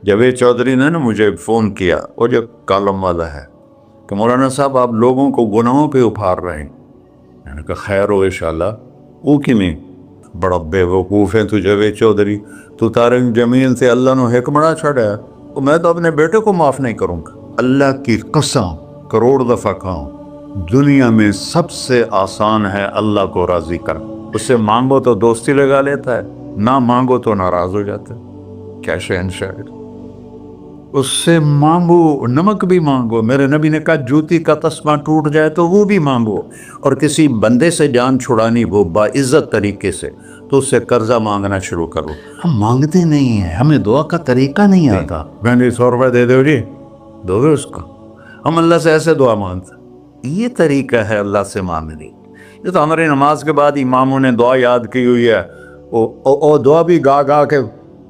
جاوید چودھری نے نا مجھے فون کیا، وہ جو کالم والا ہے، کہ مولانا صاحب آپ لوگوں کو گناہوں پہ ابھار رہے ہیں۔ میں نے کہا خیر ہو انشاءاللہ۔ وہ کی میں بڑا بے وقوف ہے تو جاوید چودھری، تو طارق جمیل سے اللہ نے حکمراں چھڑا ہے، تو میں تو اپنے بیٹے کو معاف نہیں کروں گا۔ اللہ کی قسم کروڑ دفعہ کہوں، دنیا میں سب سے آسان ہے اللہ کو راضی کر۔ اس سے مانگو تو دوستی لگا لیتا ہے، نہ مانگو تو ناراض ہو جاتا ہے۔ کیا شہنشاہ! اس سے مانگو، نمک بھی مانگو۔ میرے نبی نے کہا جوتی کا تسمہ ٹوٹ جائے تو وہ بھی مانگو، اور کسی بندے سے جان چھڑانی ہو باعزت طریقے سے تو اس سے قرضہ مانگنا شروع کرو۔ ہم مانگتے نہیں ہیں، ہمیں دعا کا طریقہ نہیں آتا۔ میں نے 100 روپے دے دو جی، دو گے اس کو؟ ہم اللہ سے ایسے دعا مانگتے ہیں۔ یہ طریقہ ہے اللہ سے مانگنے۔ یہ تو ہماری نماز کے بعد اماموں نے دعا یاد کی ہوئی ہے، وہ دعا بھی گا گا کے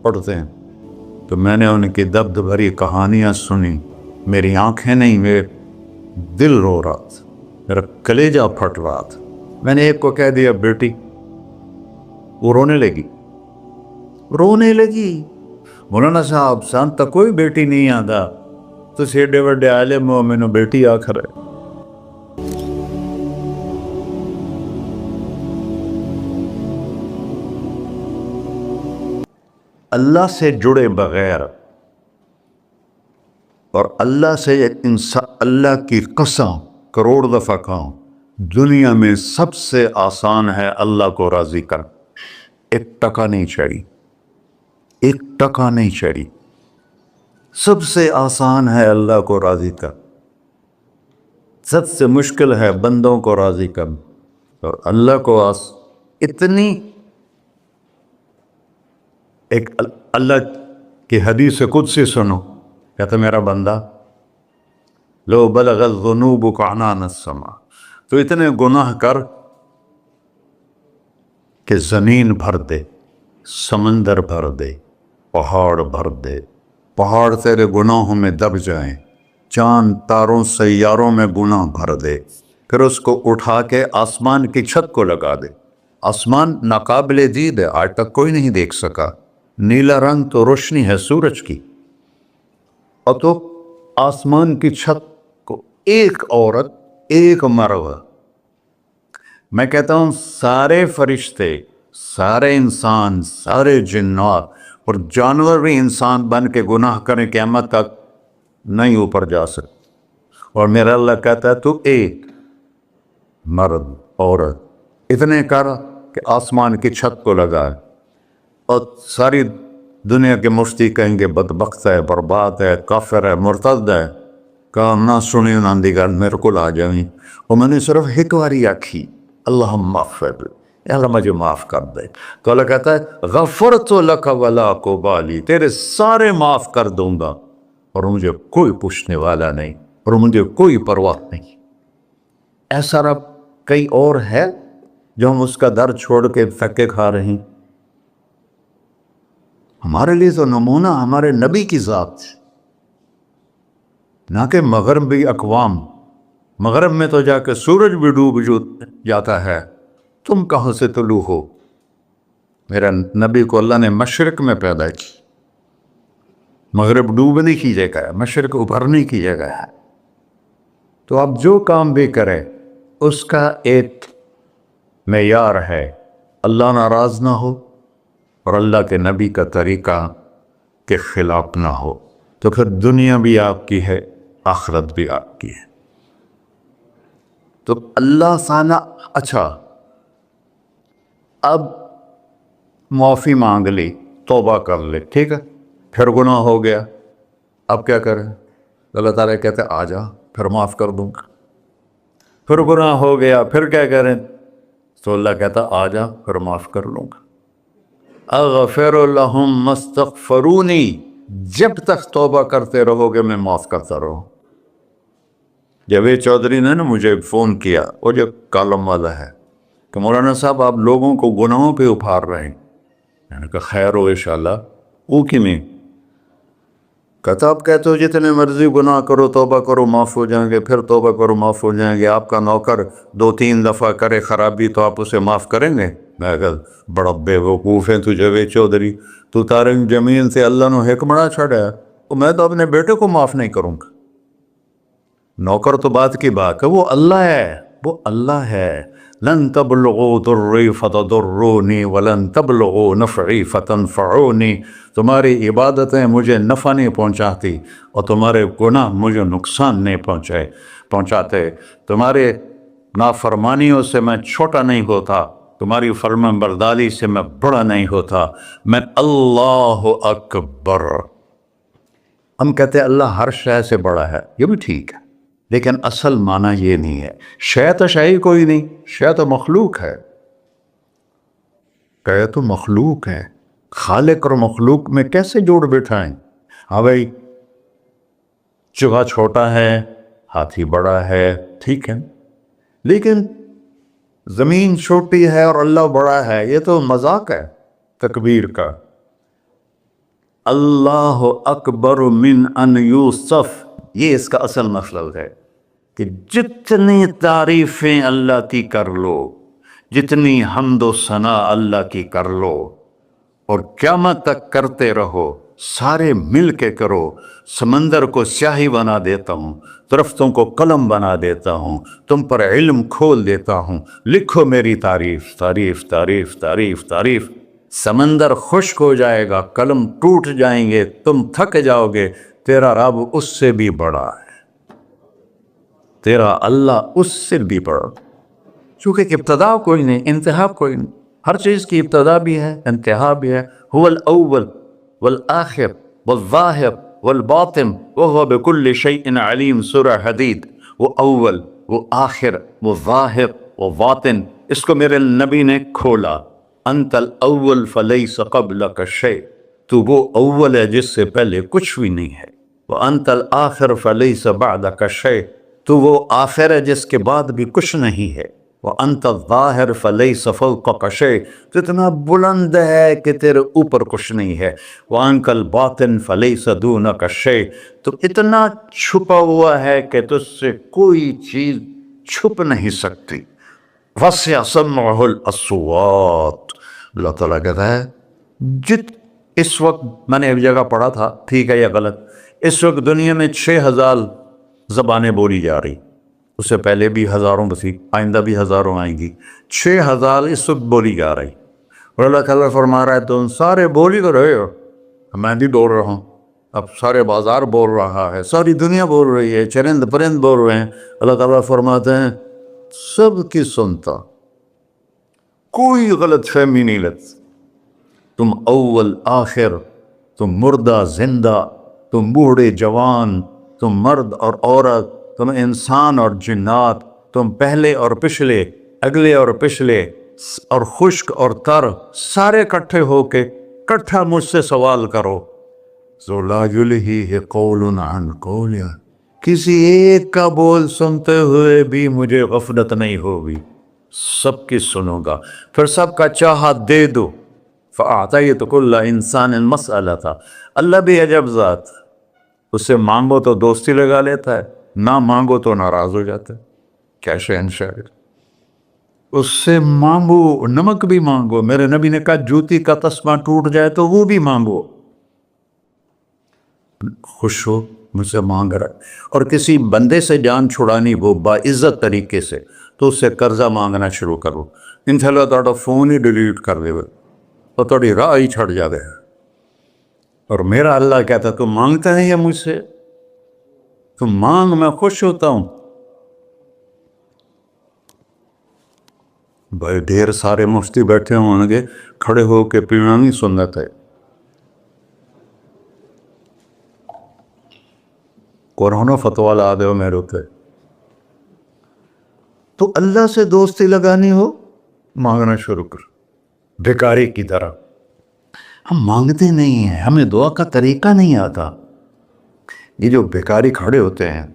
پڑھتے ہیں۔ تو میں نے ان کی درد بھری کہانیاں سنی، میری آنکھیں نہیں، میرے دل رو رہا تھا، میرا کلیجہ پھٹ رہا تھا۔ میں نے ایک کو کہہ دیا بیٹی، وہ رونے لگی۔ مولانا صاحب سان تک کوئی بیٹی نہیں آتا، تو ایڈے وڈے عالم ہو، میں نے بیٹی آخر ہے۔ اللہ سے جڑے بغیر اور اللہ سے انسان، اللہ کی قسم کروڑ دفعہ کہوں، دنیا میں سب سے آسان ہے اللہ کو راضی کر۔ ایک ٹکا نہیں چاہیے، ایک ٹکا نہیں چاہیے۔ سب سے آسان ہے اللہ کو راضی کر، سب سے مشکل ہے بندوں کو راضی کر۔ اور اللہ کو اتنی ایک اللہ کی حدیث قدسی سنو، کہتا میرا بندہ لو بلغ الذنوب عنان السماء، تو اتنے گناہ کر کہ زمین بھر دے، سمندر بھر دے، پہاڑ بھر دے، پہاڑ تیرے گناہوں میں دب جائیں، چاند تاروں سیاروں میں گناہ بھر دے، پھر اس کو اٹھا کے آسمان کی چھت کو لگا دے۔ آسمان ناقابل دید ہے، آج تک کوئی نہیں دیکھ سکا، نیلا رنگ تو روشنی ہے سورج کی، اور تو آسمان کی چھت کو ایک عورت، ایک مرد، میں کہتا ہوں سارے فرشتے، سارے انسان، سارے جنات اور جانور بھی انسان بن کے گناہ کریں قیامت تک نہیں اوپر جا سکتے، اور میرا اللہ کہتا ہے تو ایک مرد عورت اتنے کر کہ آسمان کی چھت کو لگائے، اور ساری دنیا کے مفتی کہیں گے بدبخت ہے، برباد ہے، کافر ہے، مرتد ہے، کہا نہ سنی نہ دیگر میرے کو آ جائیں، اور میں نے صرف ایک باری آکھی اللہم اغفر، اللہ مجھے معاف کر دے، تو اللہ کہتا ہے غفرت لک ولا ابالی، تیرے سارے معاف کر دوں گا اور مجھے کوئی پوچھنے والا نہیں، اور مجھے کوئی پرواہ نہیں۔ ایسا رب کئی اور ہے جو ہم اس کا در چھوڑ کے دھکے کھا رہے ہیں؟ ہمارے لیے تو نمونہ ہمارے نبی کی ذات، نہ کہ مغربی اقوام۔ مغرب میں تو جا کے سورج بھی ڈوب جاتا ہے، تم کہاں سے طلوع ہو؟ میرا نبی کو اللہ نے مشرق میں پیدا کی، مغرب ڈوبنے کی جگہ ہے، مشرق ابھرنے کی جگہ ہے۔ تو اب جو کام بھی کرے اس کا ایک معیار ہے، اللہ ناراض نہ ہو اور اللہ کے نبی کا طریقہ کے خلاف نہ ہو، تو پھر دنیا بھی آپ کی ہے، آخرت بھی آپ کی ہے۔ تو اللہ سانا اچھا، اب معافی مانگ لی، توبہ کر لے، ٹھیک ہے، پھر گناہ ہو گیا، اب کیا کریں؟ اللہ تعالیٰ کہتے آ جا پھر معاف کر دوں گا۔ پھر گناہ ہو گیا، پھر کیا کریں؟ تو اللہ کہتا آ جا پھر معاف کر لوں گا۔ اغفر لہم مستغفرونی، جب تک توبہ کرتے رہو گے میں معاف کرتا رہوں۔ جاوید چودھری نے نا مجھے فون کیا، وہ جو کالم والا ہے، کہ مولانا صاحب آپ لوگوں کو گناہوں پہ ابھار رہے ہیں۔ میں نے کہا خیر ہو انشاءاللہ۔ وہ کی میں کہتا آپ کہتے ہو جتنے مرضی گناہ کرو توبہ کرو معاف ہو جائیں گے، پھر توبہ کرو معاف ہو جائیں گے، آپ کا نوکر 2-3 دفعہ کرے خرابی تو آپ اسے معاف کریں گے؟ میں کہا بڑا بے وقوف ہے تو جاوید چودھری، تو تارنگ زمین سے اللہ نے حکمڑا چھڑا ہے، تو میں تو اپنے بیٹے کو معاف نہیں کروں گا۔ نوکر تو بات کی بات ہے، وہ اللہ ہے، وہ اللہ ہے۔ لن تبلغوا ضری فتضرونی ولن تبلغوا نفعی فتنفعونی، تمہاری عبادتیں مجھے نفع نہیں پہنچاتی اور تمہارے گناہ مجھے نقصان نہیں پہنچاتے، تمہارے نافرمانیوں سے میں چھوٹا نہیں ہوتا، تمہاری فرمان برداری سے میں بڑا نہیں ہوتا، میں اللہ اکبر۔ ہم کہتے ہیں اللہ ہر شے سے بڑا ہے، یہ بھی ٹھیک ہے، لیکن اصل معنی یہ نہیں ہے۔ شے تو شے ہی کوئی نہیں، شے تو مخلوق ہے، کہ تو مخلوق ہے، خالق اور مخلوق میں کیسے جوڑ بٹھائیں؟ ہاں بھائی، چوہا چھوٹا ہے، ہاتھی بڑا ہے، ٹھیک ہے، لیکن زمین چھوٹی ہے اور اللہ بڑا ہے، یہ تو مذاق ہے تکبیر کا۔ اللہ اکبر من ان یوصف، یہ اس کا اصل مطلب ہے کہ جتنی تعریفیں اللہ کی کر لو، جتنی حمد و ثنا اللہ کی کر لو، اور قیامت تک کرتے رہو، سارے مل کے کرو۔ سمندر کو سیاہی بنا دیتا ہوں، درختوں کو قلم بنا دیتا ہوں، تم پر علم کھول دیتا ہوں، لکھو میری تعریف، تعریف تعریف تعریف تعریف۔ سمندر خشک ہو جائے گا، قلم ٹوٹ جائیں گے، تم تھک جاؤ گے، تیرا رب اس سے بھی بڑا ہے، تیرا اللہ اس سے بھی بڑا، چونکہ ابتدا کوئی نہیں، انتہا کوئی نہیں۔ ہر چیز کی ابتدا بھی ہے، انتہا بھی ہے۔ هو الاول والآخر والظاہر والباطن وهو بكل شيء علیم، سورہ حدید۔ وہ اول، وہ آخر، وہ ظاہر، وہ باطن، اس کو میرے نبی نے کھولا۔ انت الاول فلیس قبلک شیء، تو وہ اول ہے جس سے پہلے کچھ بھی نہیں ہے۔ وانت الآخر فلیس بعدک شیء، تو وہ آخر ہے جس کے بعد بھی کچھ نہیں ہے۔ وانت الظاہر فلیس فوقک شیء، تو اتنا بلند ہے کہ تیرے اوپر کچھ نہیں ہے۔ وانت الباطن فلیس دونک شیء، تو اتنا چھپا ہوا ہے کہ تجھ سے کوئی چیز چھپ نہیں سکتی۔ وسع سمعہ الاصوات، اللہ تعالیٰ کہتا ہے اس وقت میں نے ایک جگہ پڑھا تھا، ٹھیک ہے یا غلط، اس وقت دنیا میں 6000 زبانیں بولی جا رہی، اس سے پہلے بھی ہزاروں بسی، آئندہ بھی ہزاروں آئیں گی، 6000 اس وقت بولی جا رہی، اور اللہ تعالیٰ فرما رہا ہے تم سارے بولی تو رہے ہو، میں بھی بول رہا ہوں، اب سارے بازار بول رہا ہے، ساری دنیا بول رہی ہے، چرند پرند بول رہے ہیں۔ اللہ تعالیٰ فرماتے ہیں سب کی سنتا، کوئی غلط فہمی نہیں لگتی، تم اول آخر، تم مردہ زندہ، تم بوڑھے جوان، تم مرد اور عورت، تم انسان اور جنات، تم پہلے اور پچھلے، اگلے اور پچھلے، اور خشک اور تر، سارے کٹھے ہو کے کٹھا مجھ سے سوال کرو۔ ذو لا یلہیہ قول عن قول، کسی ایک کا بول سنتے ہوئے بھی مجھے غفلت نہیں ہوگی، سب کی سنوں گا، پھر سب کا چاہا دے دو۔ فَأَعْطَيْتُ كُلَّ إِنسَانٍ مَسْأَلَةً، اللہ بھی عجب ذات، اس سے مانگو تو دوستی لگا لیتا ہے، نہ مانگو تو ناراض ہو جاتا ہے، کیا شہنشاہ ہے۔ اس سے مانگو، نمک بھی مانگو، میرے نبی نے کہا جوتی کا تسمہ ٹوٹ جائے تو وہ بھی مانگو، خوش ہو مجھ سے مانگ رہا ہے۔ اور کسی بندے سے جان چھڑانی ہو باعزت طریقے سے تو اس سے قرضہ مانگنا شروع کرو، انشاءاللہ تھوڑا فون ہی ڈیلیٹ کر دے اور تھوڑی راہ ہی چھڑ جاوے۔ اور میرا اللہ کہتا تو مانگتا نہیں ہے مجھ سے، تو مانگ، میں خوش ہوتا ہوں۔ بھائی ڈھیر سارے مفتی بیٹھے ہوں گے، کھڑے ہو کے پینا نہیں سنت ہے، قرآن فتویٰ لا دے ہو میرے پہ۔ تو اللہ سے دوستی لگانی ہو، مانگنا شروع کر، بھکاری کی طرح۔ ہم مانگتے نہیں ہیں، ہمیں دعا کا طریقہ نہیں آتا۔ یہ جو بھکاری کھڑے ہوتے ہیں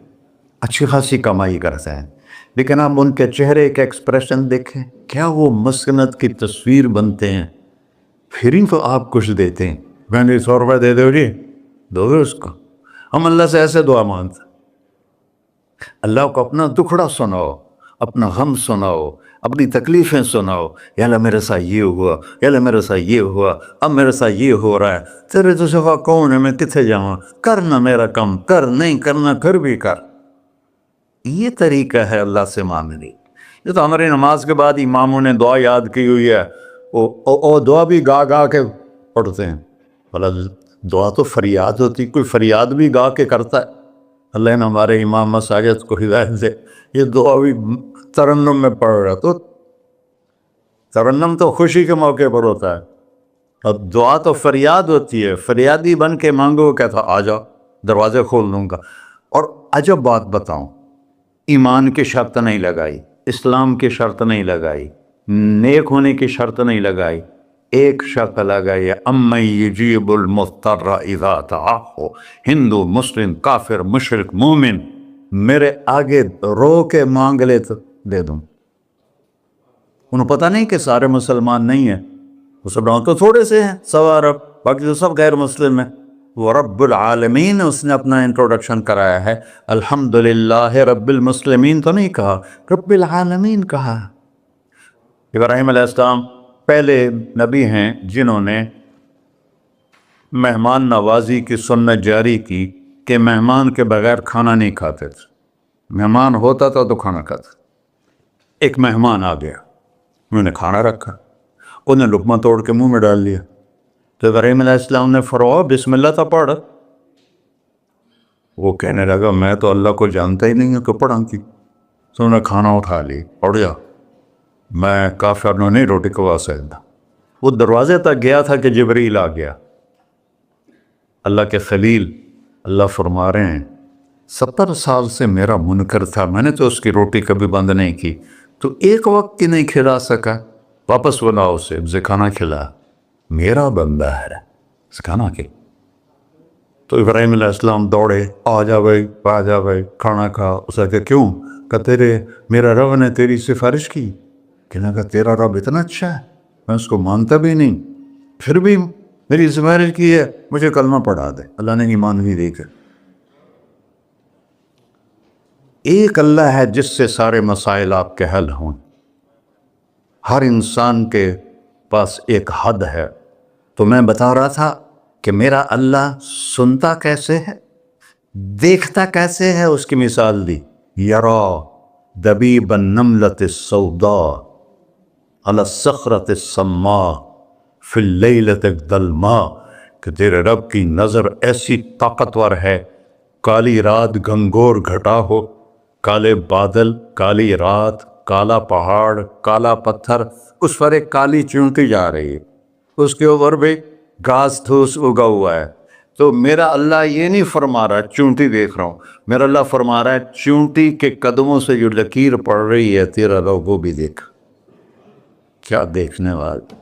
اچھی خاصی کمائی کرتے ہیں، لیکن آپ ان کے چہرے کے ایکسپریشن دیکھیں، کیا وہ مسکنت کی تصویر بنتے ہیں، پھر ہی تو آپ کچھ دیتے ہیں، میں نے 100 روپے دے دو جی، دو گے اس کو؟ ہم اللہ سے ایسے دعا مانگتے ہیں، اللہ کو اپنا دکھڑا سناؤ، اپنا غم سناؤ، اپنی تکلیفیں سناؤ، یا اللہ میرے ساتھ یہ ہوا، یا اللہ میرے ساتھ یہ ہوا، اب میرے ساتھ یہ ہو رہا ہے، تیرے تو سوا کون ہے، میں کتنے جاؤں، کرنا میرا کم، کر نہیں کرنا پھر بھی کر۔ یہ طریقہ ہے اللہ سے مانگنے۔ یہ تو ہماری نماز کے بعد اماموں نے دعا یاد کی ہوئی ہے، وہ دعا بھی گا گا کے پڑھتے ہیں۔ بھلا دعا تو فریاد ہوتی، کوئی فریاد بھی گا کے کرتا ہے؟ اللہ نے ہمارے امام مساجد کو ہدایت دے، یہ دعا بھی ترنم میں پڑھ رہا، تو ترنم تو خوشی کے موقع پر ہوتا ہے، اب دعا تو فریاد ہوتی ہے، فریادی بن کے مانگو، کہتا آ جاؤ دروازے کھول دوں گا۔ اور عجب بات بتاؤں، ایمان کی شرط نہیں لگائی، اسلام کی شرط نہیں لگائی، نیک ہونے کی شرط نہیں لگائی، ایک شرط لگائی، امن یجیب المضطر اذا دعاہ۔ ہندو، مسلم، کافر، مشرک، مومن میرے آگے رو کے مانگ لے تو دے دوں۔ انہوں پتہ نہیں کہ سارے مسلمان نہیں ہیں، مسلمان تو تھوڑے سے ہیں، 100 ارب، باقی تو سب غیر مسلم ہیں۔ وہ رب العالمین اس نے اپنا انٹروڈکشن کرایا ہے، الحمدللہ رب المسلمین تو نہیں کہا، رب العالمین کہا۔ ابراہیم علیہ السلام پہلے نبی ہیں جنہوں نے مہمان نوازی کی سنت جاری کی کہ مہمان کے بغیر کھانا نہیں کھاتے تھے، مہمان ہوتا تھا تو کھانا کھاتے۔ ایک مہمان آ گیا، انہوں نے کھانا رکھا، انہیں لقمہ توڑ کے منہ میں ڈال لیا، تو ابراہیم علیہ السلام نے فرمایا بسم اللہ تھا پڑھ۔ وہ کہنے لگا میں تو اللہ کو جانتا ہی نہیں ہوں کہ پڑھا کی، تو انہوں نے کھانا اٹھا لی، پڑھ جا، میں کافر نو نہیں روٹی کھوا سکتا۔ وہ دروازے تک گیا تھا کہ جبریل آ گیا، اللہ کے خلیل، اللہ فرما رہے ہیں 70 سال سے میرا منکر تھا، میں نے تو اس کی روٹی کبھی بند نہیں کی، تو ایک وقت کی نہیں کھلا سکا، واپس بلاؤ اسے کھانا کھلا، میرا بندہ ہے، کھانا کھلا۔ تو ابراہیم علیہ السلام دوڑے، آ جا بھائی، آ جا بھائی، کھانا کھا۔ اس نے کہا کیوں؟ کہ میرا رب نے تیری سفارش کی۔ کہنے لگا تیرا رب اتنا اچھا ہے، میں اس کو مانتا بھی نہیں، پھر بھی میری سفارش کی ہے، مجھے کلمہ پڑھا دے۔ اللہ نے ایمان بھی دے کر۔ ایک اللہ ہے جس سے سارے مسائل آپ کے حل ہوں۔ ہر انسان کے پاس ایک حد ہے، تو میں بتا رہا تھا کہ میرا اللہ سنتا کیسے ہے، دیکھتا کیسے ہے، اس کی مثال دی، یرا دبیب النملۃ السوداء علی الصخرۃ الصماء فی اللیلۃ الظلماء، کہ تیرے رب کی نظر ایسی طاقتور ہے، کالی رات گھنگور گھٹا ہو، کالے بادل، کالی رات، کالا پہاڑ، کالا پتھر، اس پر ایک کالی چونٹی جا رہی ہے، اس کے اوپر بھی گھاس دھوس اگا ہوا ہے۔ تو میرا اللہ یہ نہیں فرما رہا چونٹی دیکھ رہا ہوں، میرا اللہ فرما رہا ہے چونٹی کے قدموں سے جو لکیر پڑ رہی ہے تیرا رب وہ بھی دیکھ۔ کیا دیکھنے والا،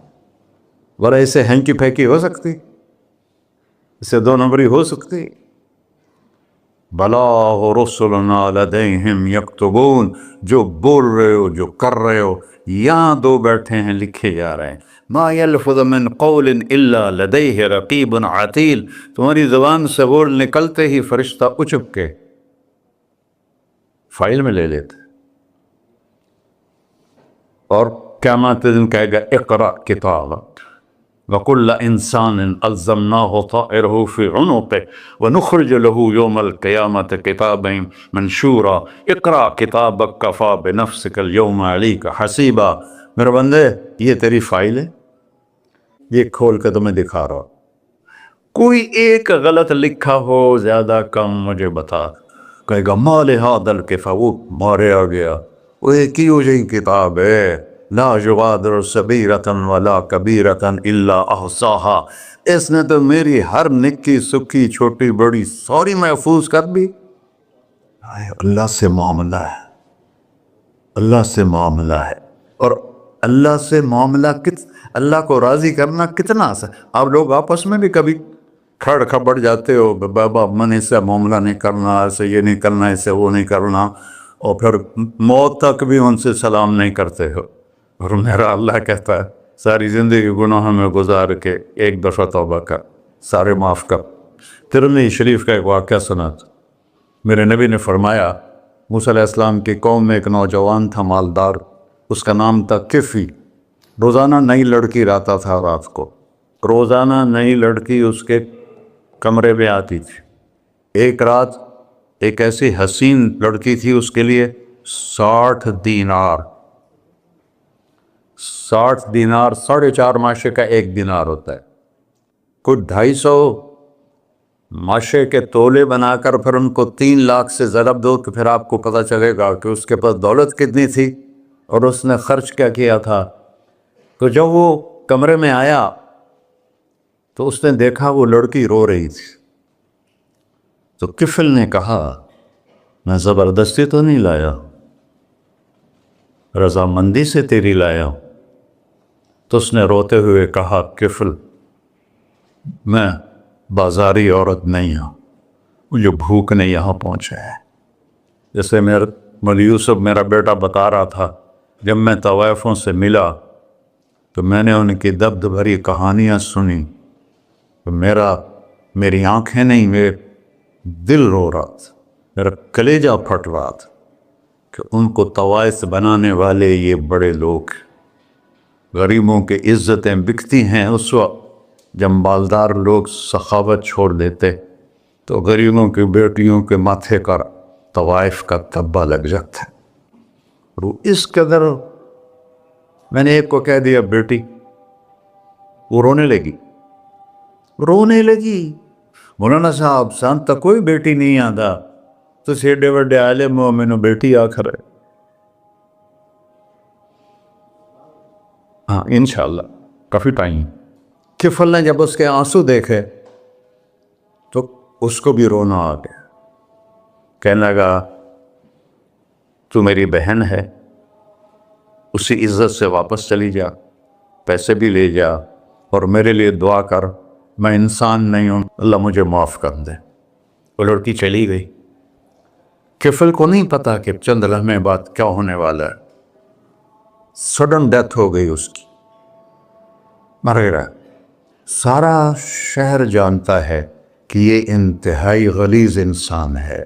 ورہ اسے ہینکی پھینکی ہو سکتی، اسے 2 نمبری ہو سکتی؟ بلاغ رسلنا لدیہم یکتبون، جو بول رہے ہو، جو کر رہے ہو، یہاں 2 بیٹھے ہیں، لکھے جا رہے ہیں۔ ما یلفظ من قول الا لدیہ رقیب عتید، تمہاری زبان سے بول نکلتے ہی فرشتہ اچک کے فائل میں لے لیتے، اور قیامت دن کہے گا اقرأ کتابک وَكُلَّ إِنسَانٍ أَلْزَمْنَاهُ طَائِرَهُ فِي عُنُقِهِ وَنُخْرِجُ لَهُ يَوْمَ الْقِيَامَةِ كِتَابًا مَنْشُورًا اقرأ کتابک کفیٰ بنفسک اليوم علیک حسیبا۔ میرے بندے یہ تیری فائل ہے، یہ کھول کے تمہیں دکھا رہا، کوئی ایک غلط لکھا ہو زیادہ کم مجھے بتا۔ کہے گا ما لہذا الکتاب، وہ مارے آ گیا، وہ ایک ہی ہو جائے کتاب ہے، لا یغادر صغیرۃ ولا کبیرۃ الا احصاها، اس نے تو میری ہر نکی سکی چھوٹی بڑی ساری محفوظ کر دی۔ اللہ سے معاملہ ہے، اللہ سے معاملہ ہے، اور اللہ سے معاملہ اللہ کو راضی کرنا کتنا آسان۔ آپ لوگ آپس میں بھی کبھی کھڑ کھپڑ جاتے ہو، بابا من اس سے معاملہ نہیں کرنا، ایسے یہ نہیں کرنا، ایسے وہ نہیں کرنا، اور پھر موت تک بھی ان سے سلام نہیں کرتے ہو۔ اور میرا اللہ کہتا ہے ساری زندگی گناہوں میں گزار کے ایک دفعہ توبہ کر، سارے معاف کر۔ ترمذی شریف کا ایک واقعہ سنا تھا، میرے نبی نے فرمایا موسیٰ علیہ السلام کی قوم میں ایک نوجوان تھا مالدار، اس کا نام تھا کفی. روزانہ نئی لڑکی لاتا تھا رات کو، روزانہ نئی لڑکی اس کے کمرے میں آتی تھی. ایک رات ایک ایسی حسین لڑکی تھی، اس کے لیے 60 دینار 4.5 ماشے کا ایک دینار ہوتا ہے، کوئی 250 ماشے کے تولے بنا کر پھر ان کو 3 لاکھ سے ضرب دو تو پھر آپ کو پتہ چلے گا کہ اس کے پاس دولت کتنی تھی اور اس نے خرچ کیا کیا تھا. تو جب وہ کمرے میں آیا تو اس نے دیکھا وہ لڑکی رو رہی تھی. تو کفل نے کہا میں زبردستی تو نہیں لایا، رضامندی سے تیری لایا ہوں. تو اس نے روتے ہوئے کہا کفل میں بازاری عورت نہیں ہوں، مجھے بھوک نے یہاں پہنچا ہے. جیسے مولی یوسف میرا بیٹا بتا رہا تھا، جب میں طوائفوں سے ملا تو میں نے ان کی دبد بھری کہانیاں سنی تو میری آنکھیں نہیں، میرے دل رو رہا تھا، میرا کلیجہ پھٹ رہا تھا کہ ان کو طوائف بنانے والے یہ بڑے لوگ. غریبوں کی عزتیں بکتی ہیں اس وقت جب مالدار لوگ سخاوت چھوڑ دیتے تو غریبوں کی بیٹیوں کے ماتھے پر طوائف کا تبا لگ جاتا ہے. اس قدر میں نے ایک کو کہہ دیا بیٹی، وہ رونے لگی. مولانا صاحب سان تا کوئی بیٹی نہیں آتا تو سیڈے وڈے عالم ہو، میں نے بیٹی آخر ہے. ہاں انشاءاللہ کافی ٹائم. کفل نے جب اس کے آنسو دیکھے تو اس کو بھی رونا آ گیا. کہنے لگا تو میری بہن ہے، اسی عزت سے واپس چلی جا، پیسے بھی لے جا اور میرے لیے دعا کر، میں انسان نہیں ہوں، اللہ مجھے معاف کر دے. وہ لڑکی چلی گئی. کفل کو نہیں پتا کہ چند لمحے بعد کیا ہونے والا ہے. سڈن ڈیتھ ہو گئی اس کی، مر گیا. سارا شہر جانتا ہے کہ یہ انتہائی غلیظ انسان ہے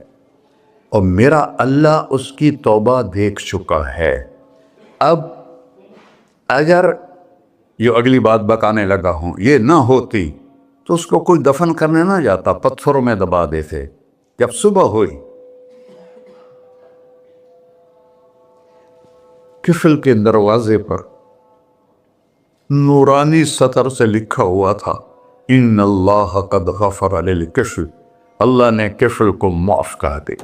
اور میرا اللہ اس کی توبہ دیکھ چکا ہے. اب اگر یہ اگلی بات بتانے لگا ہوں یہ نہ ہوتی تو اس کو کوئی دفن کرنے نہ جاتا، پتھروں میں دبا دیتے. جب صبح ہوئی کفل کے دروازے پر نورانی سطر سے لکھا ہوا تھا ان اللہ قد غفر للکفل، اللہ نے کفل کو معاف کر دے،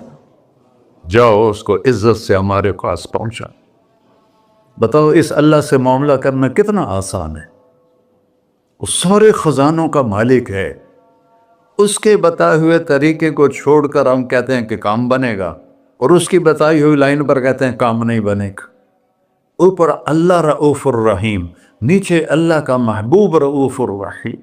جاؤ اس کو عزت سے ہمارے پاس پہنچا. بتاؤ اس اللہ سے معاملہ کرنا کتنا آسان ہے. وہ سارے خزانوں کا مالک ہے، اس کے بتائے ہوئے طریقے کو چھوڑ کر ہم کہتے ہیں کہ کام بنے گا اور اس کی بتائی ہوئی لائن پر کہتے ہیں کام نہیں بنے گا. اوپر اللہ رؤوف الرحیم، نیچے اللہ کا محبوب رؤوف الرحیم.